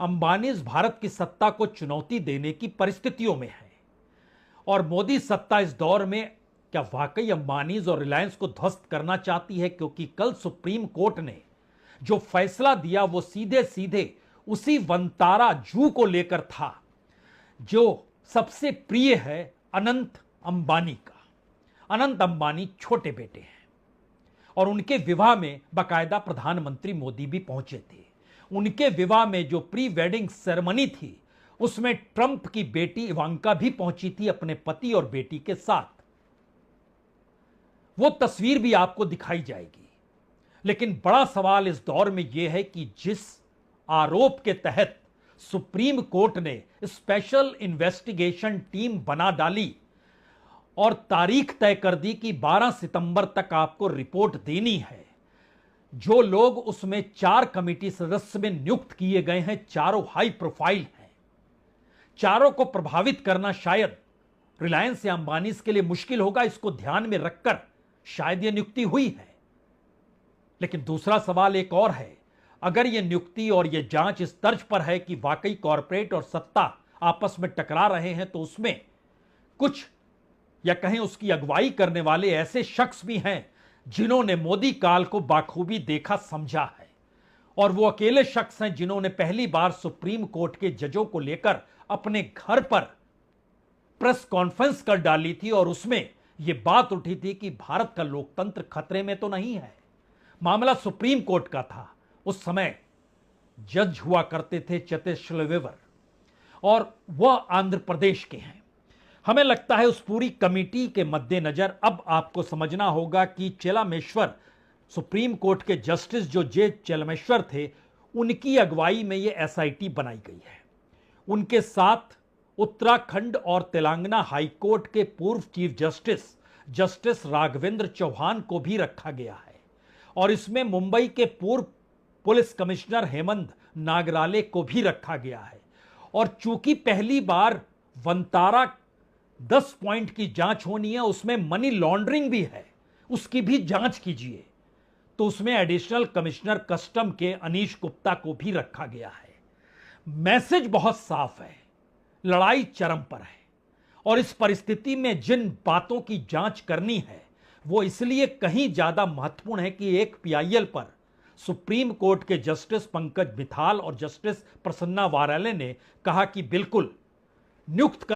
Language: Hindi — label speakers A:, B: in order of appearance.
A: अंबानी भारत की सत्ता को चुनौती देने की परिस्थितियों में है और मोदी सत्ता इस दौर में क्या वाकई अंबानी और रिलायंस को ध्वस्त करना चाहती है, क्योंकि कल सुप्रीम कोर्ट ने जो फैसला दिया वो सीधे सीधे उसी वंतारा जू को लेकर था जो सबसे प्रिय है अनंत अंबानी का। अनंत अंबानी छोटे बेटे हैं और उनके विवाह में बाकायदा प्रधानमंत्री मोदी भी पहुंचे थे। उनके विवाह में जो प्री वेडिंग सेरेमनी थी उसमें ट्रंप की बेटी इवांका भी पहुंची थी अपने पति और बेटी के साथ। वो तस्वीर भी आपको दिखाई जाएगी। लेकिन बड़ा सवाल इस दौर में यह है कि जिस आरोप के तहत सुप्रीम कोर्ट ने स्पेशल इन्वेस्टिगेशन टीम बना डाली और तारीख तय कर दी कि 12 सितंबर तक आपको रिपोर्ट देनी है, जो लोग उसमें 4 कमेटी सदस्य में नियुक्त किए गए हैं, चारों हाई प्रोफाइल हैं। चारों को प्रभावित करना शायद रिलायंस या अंबानी के लिए मुश्किल होगा, इसको ध्यान में रखकर शायद यह नियुक्ति हुई है। लेकिन दूसरा सवाल एक और है, अगर यह नियुक्ति और यह जांच इस तर्ज पर है कि वाकई कॉरपोरेट और सत्ता आपस में टकरा रहे हैं, तो उसमें कुछ या कहें उसकी अगुवाई करने वाले ऐसे शख्स भी हैं जिन्होंने मोदी काल को बाखूबी देखा समझा है। और वो अकेले शख्स हैं जिन्होंने पहली बार सुप्रीम कोर्ट के जजों को लेकर अपने घर पर प्रेस कॉन्फ्रेंस कर डाली थी और उसमें यह बात उठी थी कि भारत का लोकतंत्र खतरे में तो नहीं है। मामला सुप्रीम कोर्ट का था। उस समय जज हुआ करते थे चतेश्वर वेवर और वह आंध्र प्रदेश के हैं। हमें लगता है उस पूरी कमेटी के मद्देनजर अब आपको समझना होगा कि चेलामेश्वर सुप्रीम कोर्ट के जस्टिस जो जे चेलामेश्वर थे, उनकी अगुवाई में यह एसआईटी बनाई गई है। उनके साथ उत्तराखंड और तेलंगाना हाईकोर्ट के पूर्व चीफ जस्टिस राघवेंद्र चौहान को भी रखा गया है और इसमें मुंबई के पूर्व पुलिस कमिश्नर हेमंत नागराले को भी रखा गया है। और चूंकि पहली बार वंतारा 10 पॉइंट की जांच होनी है, उसमें मनी लॉन्ड्रिंग भी है, उसकी भी जांच कीजिए, तो उसमें एडिशनल कमिश्नर कस्टम के अनीश गुप्ता को भी रखा गया है। मैसेज बहुत साफ है, लड़ाई चरम पर है और इस परिस्थिति में जिन बातों की जांच करनी है वो इसलिए कहीं ज्यादा महत्वपूर्ण है कि एक पीआईएल पर सुप्रीम कोर्ट के जस्टिस पंकज मिथाल और जस्टिस प्रसन्ना वाराले ने कहा कि बिल्कुल नियुक्त